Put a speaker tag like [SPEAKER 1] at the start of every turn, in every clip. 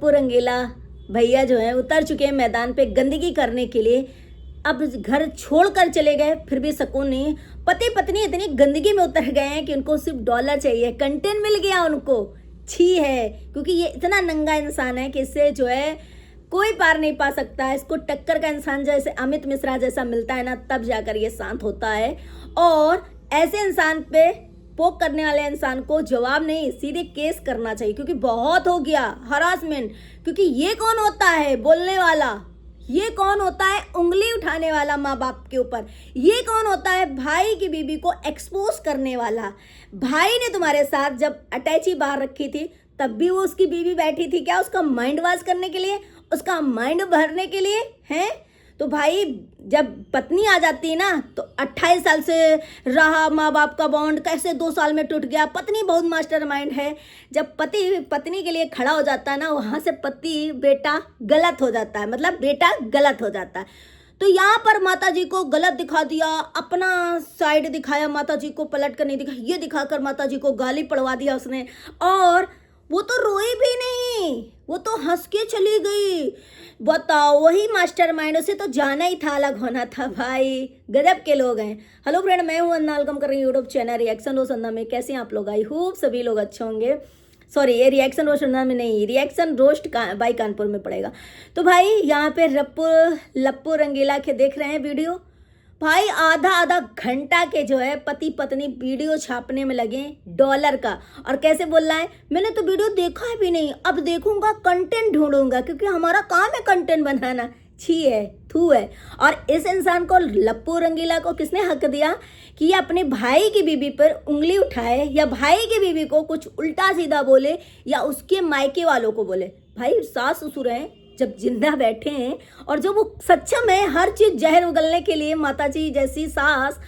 [SPEAKER 1] लप्पू रंगीला भैया जो है उतर चुके हैं मैदान पे गंदगी करने के लिए। अब घर छोड़कर चले गए फिर भी सुकून नहीं। पति पत्नी इतनी गंदगी में उतर गए हैं कि उनको सिर्फ डॉलर चाहिए, कंटेंट मिल गया उनको। छी है, क्योंकि ये इतना नंगा इंसान है कि इससे जो है कोई पार नहीं पा सकता है। इसको टक्कर का इंसान जैसे अमित मिश्रा जैसा मिलता है ना, तब जाकर ये शांत होता है। और ऐसे इंसान पे पोक करने वाले इंसान को जवाब नहीं, सीधे केस करना चाहिए, क्योंकि बहुत हो गया हरासमेंट। क्योंकि ये कौन होता है बोलने वाला, ये कौन होता है उंगली उठाने वाला माँ बाप के ऊपर, ये कौन होता है भाई की बीबी को एक्सपोज करने वाला। भाई ने तुम्हारे साथ जब अटैची बाहर रखी थी तब भी वो उसकी बीबी बैठी थी क्या, उसका माइंड वॉश करने के लिए, उसका माइंड भरने के लिए हैं। तो भाई जब पत्नी आ जाती है ना तो 28 साल से रहा माँ बाप का बॉन्ड कैसे 2 साल में टूट गया। पत्नी बहुत मास्टरमाइंड है। जब पति पत्नी के लिए खड़ा हो जाता है ना, वहाँ से पति बेटा गलत हो जाता है, मतलब बेटा गलत हो जाता है। तो यहाँ पर माता जी को गलत दिखा दिया, अपना साइड दिखाया, माता जी को पलट कर नहीं दिखा, ये दिखाकर माता जी को गाली पड़वा दिया उसने। और वो तो रोई भी नहीं, वो तो हंस के चली गई। बताओ, वही मास्टरमाइंड, उसे तो जाना ही था, अलग होना था। भाई गजब के लोग हैं। हेलो फ्रेंड, मैं हूँ अन्ना, वेलकम कर रही हूँ यूट्यूब चैनल रिएक्शन रोज अन्ना में। कैसे हैं आप लोग? आई होप सभी लोग अच्छे होंगे। सॉरी, ये रिएक्शन रोस्ट अन्ना में नहीं, रिएक्शन रोस्ट बाई कानपुर में पड़ेगा। तो भाई यहाँ पे लप्पू रंगीला के देख रहे हैं वीडियो। भाई आधा घंटा के जो है पति पत्नी वीडियो छापने में लगे डॉलर का। और कैसे बोल रहा है, मैंने तो वीडियो देखा भी नहीं, अब देखूंगा, कंटेंट ढूंढूंगा, क्योंकि हमारा काम है कंटेंट बनाना। छी है, थू है। और इस इंसान को, लप्पू रंगीला को किसने हक दिया कि ये अपने भाई की बीबी पर उंगली उठाए, या भाई की बीबी को कुछ उल्टा सीधा बोले, या उसके मायके वालों को बोले। भाई सास ससुर हैं जब जिंदा बैठे हैं और जब वो सक्षम है हर चीज जहर उगलने के लिए, माताजी जैसी सास,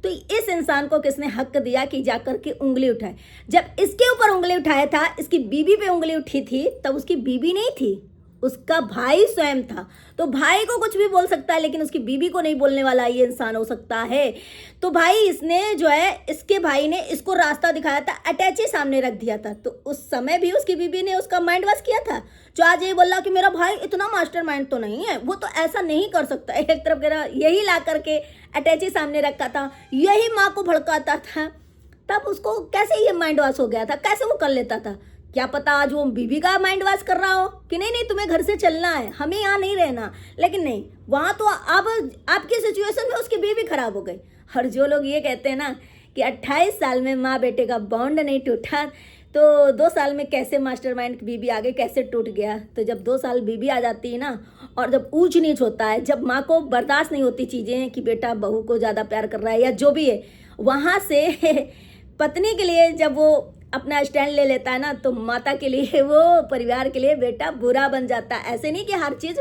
[SPEAKER 1] तो इस इंसान को किसने हक दिया कि जाकर के उंगली उठाए। जब इसके ऊपर उंगली उठाया था, इसकी बीबी पे उंगली उठी थी, तब उसकी बीबी नहीं थी, उसका भाई स्वयं था। तो भाई को कुछ भी बोल सकता है, लेकिन उसकी बीबी को नहीं बोलने वाला ये इंसान हो सकता है। तो भाई इसने जो है, इसके भाई ने इसको रास्ता दिखाया था, अटैची सामने रख दिया था। तो उस समय भी उसकी बीबी ने उसका माइंड वॉश किया था। जो आज ये बोला कि मेरा भाई इतना मास्टरमाइंड तो नहीं है, वो तो ऐसा नहीं कर सकता। एक तरफ कह रहा, यही ला करके अटैची सामने रखा था, यही माँ को भड़काता था, तब उसको कैसे ये माइंड वॉश हो गया था, कैसे वो कर लेता था। क्या पता आज वो बीबी का माइंड वॉश कर रहा हो कि नहीं तुम्हें घर से चलना है, हमें यहाँ नहीं रहना। लेकिन नहीं, वहाँ तो अब आपकी सिचुएशन में उसकी बीबी खराब हो गई। और जो लोग ये कहते हैं ना कि 28 साल में माँ बेटे का बॉन्ड नहीं टूटा, तो 2 साल में कैसे मास्टरमाइंड की बीबी आ गई, कैसे टूट गया। तो जब 2 साल बीबी आ जाती है ना, और जब ऊंच नीच होता है, जब माँ को बर्दाश्त नहीं होती चीज़ें कि बेटा बहू को ज़्यादा प्यार कर रहा है या जो भी है, वहाँ से पत्नी के लिए जब वो अपना स्टैंड ले लेता है ना, तो माता के लिए, वो परिवार के लिए बेटा बुरा बन जाता है। ऐसे नहीं कि हर चीज़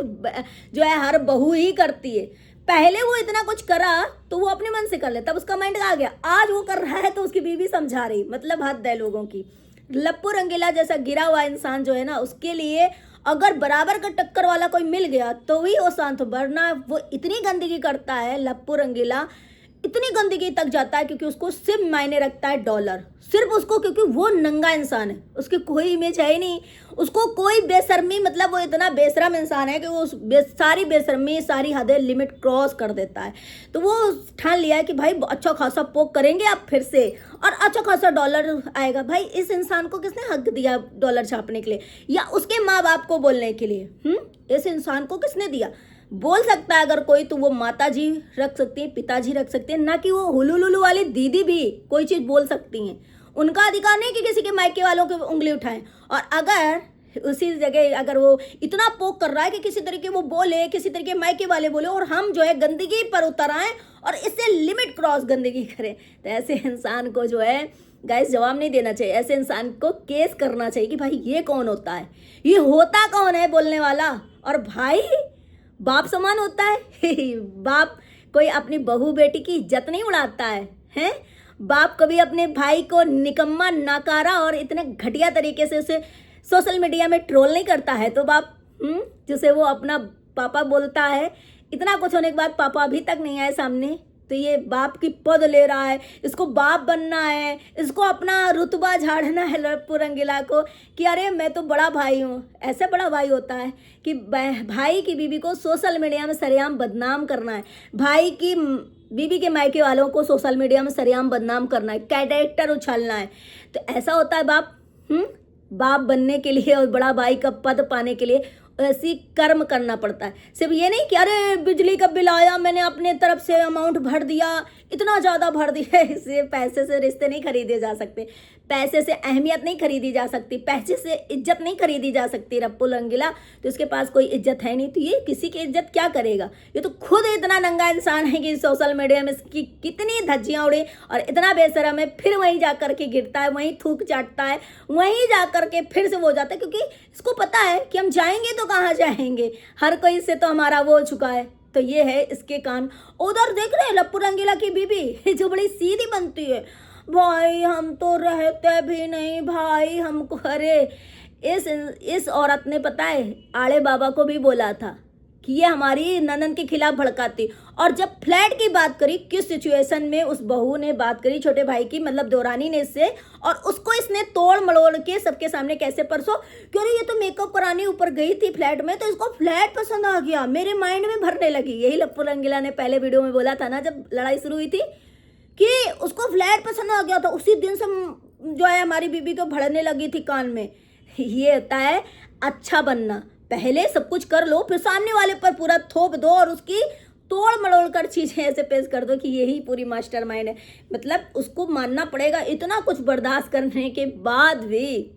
[SPEAKER 1] जो है हर बहू ही करती है। पहले वो इतना कुछ करा तो वो अपने मन से कर ले, तब उसका माइंड आ गया। आज वो कर रहा है तो उसकी बीवी समझा रही, मतलब हद है लोगों की। लप्पू रंगीला जैसा गिरा हुआ इंसान जो है ना, उसके लिए अगर बराबर का टक्कर वाला कोई मिल गया तो भी वो शांत हो, वरना वो इतनी गंदगी करता है लप्पू रंगीला, इतनी गंदगी तक जाता है, क्योंकि उसको सिर्फ मायने रखता है डॉलर, सिर्फ उसको, क्योंकि वो नंगा इंसान है, उसकी कोई इमेज है ही नहीं, उसको कोई बेशर्मी, मतलब वो इतना बेशरम इंसान है कि वो सारी बेशर्मी, सारी हदें, लिमिट क्रॉस कर देता है। तो वो ठान लिया है कि भाई अच्छा खासा पोक करेंगे आप फिर से, और अच्छा खासा डॉलर आएगा। भाई इस इंसान को किसने हक दिया डॉलर छापने के लिए, या उसके माँ बाप को बोलने के लिए? इस इंसान को किसने दिया? बोल सकता है अगर कोई, तो वो माता जी रख सकती है, पिताजी रख सकते हैं, ना कि वो हुलुलुलु वाली दीदी भी कोई चीज़ बोल सकती हैं। उनका अधिकार नहीं कि किसी के मायके वालों की उंगली उठाएं। और अगर उसी जगह अगर वो इतना पोक कर रहा है कि किसी तरीके वो बोले, किसी तरीके मायके वाले बोले, और हम जो है गंदगी पर उतर आएँ और इससे लिमिट क्रॉस गंदगी करें, तो ऐसे इंसान को जो है गाइस जवाब नहीं देना चाहिए। ऐसे इंसान को केस करना चाहिए कि भाई ये कौन होता है, ये होता कौन है बोलने वाला। और भाई बाप समान होता है। बाप कोई अपनी बहू बेटी की इज्जत नहीं उड़ाता है, हैं? बाप कभी अपने भाई को निकम्मा, नाकारा और इतने घटिया तरीके से उसे सोशल मीडिया में ट्रोल नहीं करता है। तो बाप जिसे वो अपना पापा बोलता है, इतना कुछ होने के बाद पापा अभी तक नहीं आए सामने, तो ये बाप की पद ले रहा है, इसको बाप बनना है, इसको अपना रुतबा झाड़ना है लप्पू रंगीला को कि अरे मैं तो बड़ा भाई हूँ। ऐसा बड़ा भाई होता है कि भाई की बीवी को सोशल मीडिया में सरेआम बदनाम करना है, भाई की बीवी के मायके वालों को सोशल मीडिया में सरेआम बदनाम करना है, कैरेक्टर उछालना है। तो ऐसा होता है बाप। बाप बनने के लिए और बड़ा भाई का पद पाने के लिए ऐसी कर्म करना पड़ता है। सिर्फ ये नहीं कि अरे बिजली का बिल आया, मैंने अपने तरफ से अमाउंट भर दिया, इतना ज़्यादा भर दिया। इससे पैसे से रिश्ते नहीं खरीदे जा सकते, पैसे से अहमियत नहीं खरीदी जा सकती, पैसे से इज्जत नहीं खरीदी जा सकती। लप्पू रंगीला तो उसके पास कोई इज्जत है नहीं, तो ये किसी की इज्जत क्या करेगा। ये तो खुद इतना नंगा इंसान है कि सोशल मीडिया में इसकी कितनी धज्जियाँ उड़े और इतना बेशरम है, फिर वहीं जा कर के गिरता है, वहीं थूक चाटता है, वहीं जा कर के फिर से वो जाता है, क्योंकि इसको पता है कि हम जाएंगे तो कहाँ जाएंगे, हर कोई से तो हमारा वो हो चुका है। तो ये है इसके कान। उधर देख रहे हैं लप्पू रंगीला की बीबी जो बड़ी सीधी बनती है, भाई हम तो रहते भी नहीं भाई हमको। अरे इस औरत ने पता है आड़े बाबा को भी बोला था कि ये हमारी ननद के खिलाफ भड़काती, और जब फ्लैट की बात करी, किस सिचुएशन में उस बहू ने बात करी छोटे भाई की, मतलब देवरानी ने इससे, और उसको इसने तोड़ मड़ोड़ के सबके सामने कैसे परसों कि अरे ये तो मेकअप कराने ऊपर गई थी फ्लैट में, तो इसको फ्लैट पसंद आ गया, मेरे माइंड में भरने लगी। यही लप्पू रंगीला ने पहले वीडियो में बोला था ना, जब लड़ाई शुरू हुई थी, कि उसको फ्लैट पसंद आ गया था। उसी दिन से जो है हमारी बीबी को भड़ने लगी थी कान में। ये होता है अच्छा बनना, पहले सब कुछ कर लो, फिर सामने वाले पर पूरा थोप दो और उसकी तोड़ मड़ोड़ कर चीज़ें ऐसे पेश कर दो कि यही पूरी मास्टरमाइंड है। मतलब उसको मानना पड़ेगा, इतना कुछ बर्दाश्त करने के बाद भी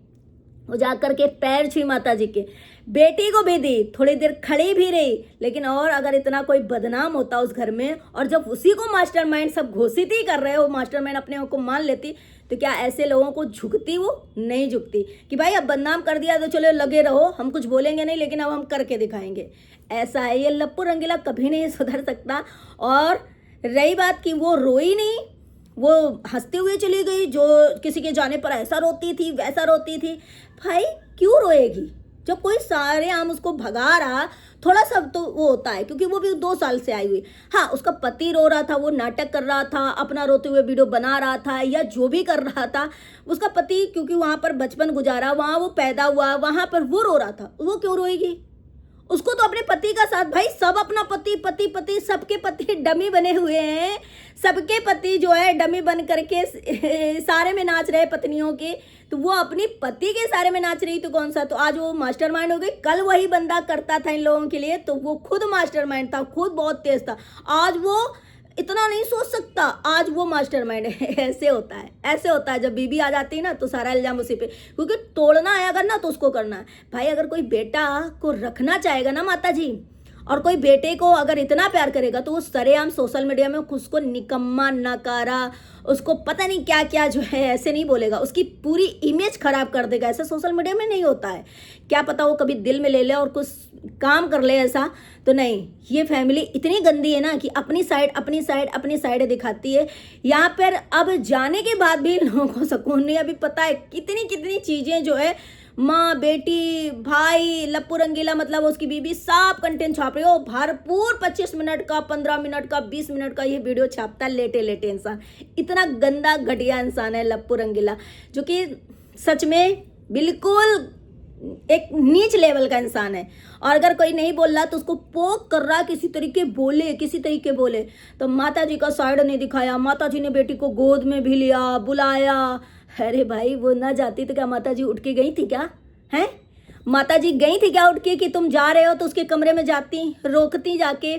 [SPEAKER 1] वो जाकर के पैर छुई माता जी के, बेटी को भी दी, थोड़ी देर खड़ी भी रही, लेकिन और अगर इतना कोई बदनाम होता उस घर में, और जब उसी को मास्टरमाइंड सब घोषित ही कर रहे हो, मास्टरमाइंड अपने आप को मान लेती, तो क्या ऐसे लोगों को झुकती? वो नहीं झुकती कि भाई अब बदनाम कर दिया तो चलो लगे रहो, हम कुछ बोलेंगे नहीं, लेकिन अब हम करके दिखाएंगे। ऐसा है ये लप्पू रंगीला, कभी नहीं सुधर सकता। और रही बात कि वो रोई नहीं, वो हंसते हुए चली गई, जो किसी के जाने पर ऐसा रोती थी वैसा रोती थी। भाई क्यों रोएगी जब कोई सारे आम उसको भगा रहा? थोड़ा सा तो वो होता है, क्योंकि वो भी 2 साल से आई हुई। हाँ, उसका पति रो रहा था, वो नाटक कर रहा था, अपना रोते हुए वीडियो बना रहा था या जो भी कर रहा था, उसका पति क्योंकि वहाँ पर बचपन गुजारा, वहाँ वो पैदा हुआ, वहाँ पर वो रो रहा था, वो क्यों रोएगी? उसको तो अपने पति का साथ, भाई सब अपना पति पति पति, सबके पति डमी बने हुए हैं, सबके पति जो है डमी बन करके सारे में नाच रहे पत्नियों के, तो वो अपनी पति के सारे में नाच रही, तो कौन सा? तो आज वो मास्टरमाइंड हो गई। कल वही बंदा करता था इन लोगों के लिए, तो वो खुद मास्टरमाइंड था, खुद बहुत तेज था। आज वो इतना नहीं सोच सकता, आज वो मास्टरमाइंड है। ऐसे होता है, ऐसे होता है। जब बीबी आ जाती है ना, तो सारा इल्जाम उसी पे, क्योंकि तोड़ना है अगर ना तो उसको करना है। भाई अगर कोई बेटा को रखना चाहेगा ना माता जी, और कोई बेटे को अगर इतना प्यार करेगा, तो वो सरेआम सोशल मीडिया में उसको निकम्मा, नकारा, उसको पता नहीं क्या क्या जो है ऐसे नहीं बोलेगा, उसकी पूरी इमेज खराब कर देगा। ऐसा सोशल मीडिया में नहीं होता है। क्या पता वो कभी दिल में ले ले और कुछ काम कर ले ऐसा, तो नहीं। ये फैमिली इतनी गंदी है ना कि अपनी साइड दिखाती है। यहाँ पर अब जाने के बाद भी लोगों को सुकून नहीं। अभी पता है कितनी चीज़ें जो है, माँ, बेटी, भाई, लप्पू रंगीला मतलब उसकी बीबी, सब कंटेंट छाप रही हो। भरपूर 25 मिनट का, 15 मिनट का, 20 मिनट का ये वीडियो छापता है लेटे इंसान। इतना गंदा घटिया इंसान है लप्पू रंगीला, जो कि सच में बिल्कुल एक नीच लेवल का इंसान है। और अगर कोई नहीं बोल रहा तो उसको पोक कर रहा, किसी तरीके बोले तो माता जी का साइड नहीं दिखाया। माता जी ने बेटी को गोद में भी लिया, बुलाया। अरे भाई वो ना जाती तो क्या माता जी उठ के गई थी क्या? हैं, माता जी गई थी क्या उठ के कि तुम जा रहे हो तो उसके कमरे में जाती, रोकती जाके,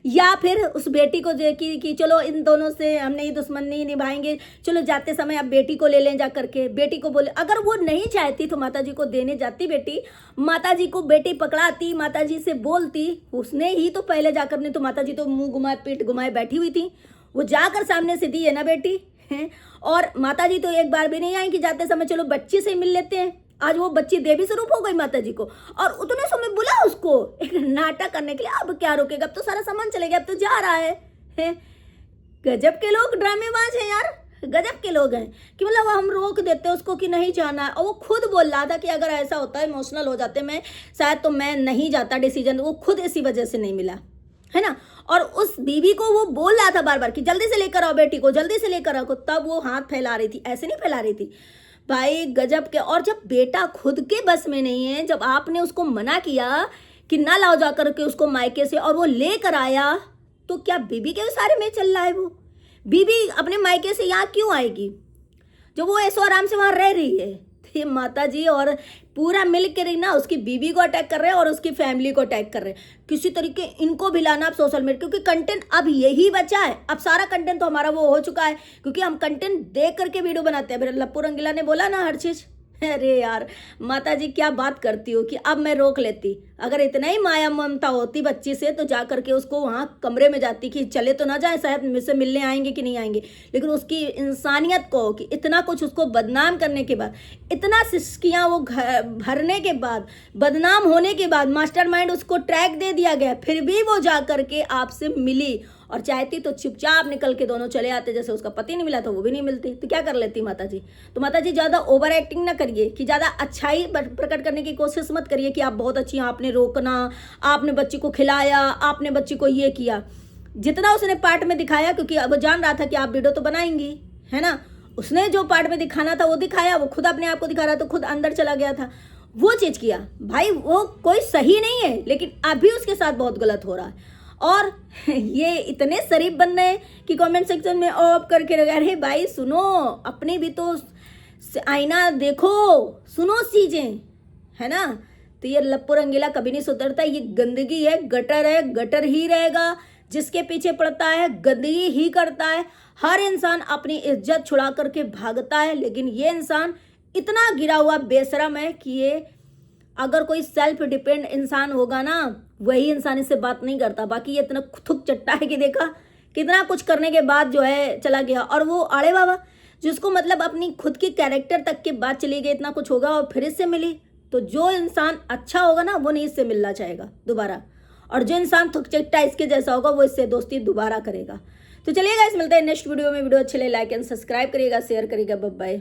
[SPEAKER 1] या फिर उस बेटी को देखी कि चलो इन दोनों से हमने ये दुश्मनी निभाएंगे, चलो जाते समय आप बेटी को ले लें जा करके। बेटी को बोले, अगर वो नहीं चाहती तो माता जी को देने जाती बेटी, माता जी को बेटी पकड़ाती, माता जी से बोलती। उसने ही तो पहले जाकर, नहीं तो माता जी तो मुंह घुमाए पीठ घुमाए बैठी हुई थी, वो जाकर सामने से दी है ना बेटी है। और माता जी तो एक बार भी नहीं आई कि जाते समय चलो बच्ची से मिल लेते हैं। आज वो बच्ची देवी स्वरूप हो गई माता जी को, और उतने समय बुला उसको एक नाटक करने के लिए। अब क्या रोकेगा? अब तो सारा सामान चले गया, अब तो जा रहा है। गजब के लोग ड्रामेबाज हैं यार, गजब के लोग हैं कि मतलब हम रोक देते उसको कि नहीं जाना है। और वो खुद बोल रहा था कि अगर ऐसा होता है, इमोशनल हो जाते मैं शायद, तो मैं नहीं जाता डिसीजन। वो खुद इसी वजह से नहीं मिला। है ना। और उस बीवी को वो बोल रहा था बार बार कि जल्दी से लेकर आओ बेटी को, जल्दी से लेकर आओ, तब वो हाथ फैला रही थी, ऐसे नहीं फैला रही थी भाई, गजब के। और जब बेटा खुद के बस में नहीं है, जब आपने उसको मना किया कि ना लाओ जा करके उसको मायके से, और वो लेकर आया, तो क्या बीबी के सारे में चल रहा है? वो बीबी अपने मायके से यहाँ क्यों आएगी जो वो ऐसो आराम से वहाँ रह रही है? ये माता जी और पूरा मिल के ना उसकी बीवी को अटैक कर रहे हैं और उसकी फैमिली को अटैक कर रहे हैं। किसी तरीके इनको भी लाना आप सोशल मीडिया, क्योंकि कंटेंट अब यही बचा है। अब सारा कंटेंट तो हमारा वो हो चुका है, क्योंकि हम कंटेंट देख करके वीडियो बनाते हैं। मेरे लप्पू रंगीला ने बोला ना हर चीज़। अरे यार माता जी क्या बात करती हो कि अब मैं रोक लेती। अगर इतना ही माया ममता होती बच्ची से तो जा करके उसको वहाँ कमरे में जाती कि चले तो ना जाए, शायद मुझसे मिलने आएंगे कि नहीं आएंगे। लेकिन उसकी इंसानियत को कि इतना कुछ उसको बदनाम करने के बाद, इतना सिस्कियाँ वो भरने के बाद, बदनाम होने के बाद, मास्टरमाइंड उसको ट्रैक दे दिया गया, फिर भी वो जा करके आपसे मिली। और चाहती तो चुपचाप निकल के दोनों चले आते, जैसे उसका पति नहीं मिला तो वो भी नहीं मिलती, तो क्या कर लेती माता जी। तो माता जी ज़्यादा ओवर एक्टिंग ना करिए, कि ज़्यादा अच्छाई प्रकट करने की कोशिश मत करिए कि आप बहुत अच्छी हैं, आपने रोकना, आपने बच्ची को खिलाया, आपने बच्ची को ये किया। जितना उसने पार्ट में दिखाया, क्योंकि अब जान रहा था कि आप वीडियो तो बनाएंगी, है ना, उसने जो पार्ट में दिखाना था वो दिखाया। वो खुद अपने आप को दिखा रहा तो खुद अंदर चला गया था, वो चीज़ किया भाई। वो कोई सही नहीं है, लेकिन अभी उसके साथ बहुत गलत हो रहा है। और ये इतने शरीफ बन रहे हैं कि कमेंट सेक्शन में ऑफ करके रखे। अरे भाई सुनो, अपनी भी तो आईना देखो, सुनो चीजें, है ना। तो ये लप्पू रंगीला कभी नहीं सुधरता। ये गंदगी है, गटर ही रहेगा। जिसके पीछे पड़ता है गंदगी ही करता है। हर इंसान अपनी इज्जत छुड़ा करके भागता है, लेकिन ये इंसान इतना गिरा हुआ बेशरम है कि ये अगर कोई सेल्फ डिपेंड इंसान होगा ना, वही इंसान इससे बात नहीं करता। बाकी ये इतना थुक चट्टा है कि देखा कितना कुछ करने के बाद जो है चला गया। और वो आड़े बाबा जिसको मतलब अपनी खुद की कैरेक्टर तक के बाद चली गई, इतना कुछ होगा और फिर इससे मिली। तो जो इंसान अच्छा होगा ना वो नहीं इससे मिलना चाहेगा दोबारा, और जो इंसान थुक चट्टा इसके जैसा होगा वो इससे दोस्ती दोबारा करेगा। तो चलिए गाइस, मिलते हैं नेक्स्ट वीडियो में। वीडियो अच्छे लगे लाइक एंड सब्सक्राइब करिएगा, शेयर करिएगा। Bye bye.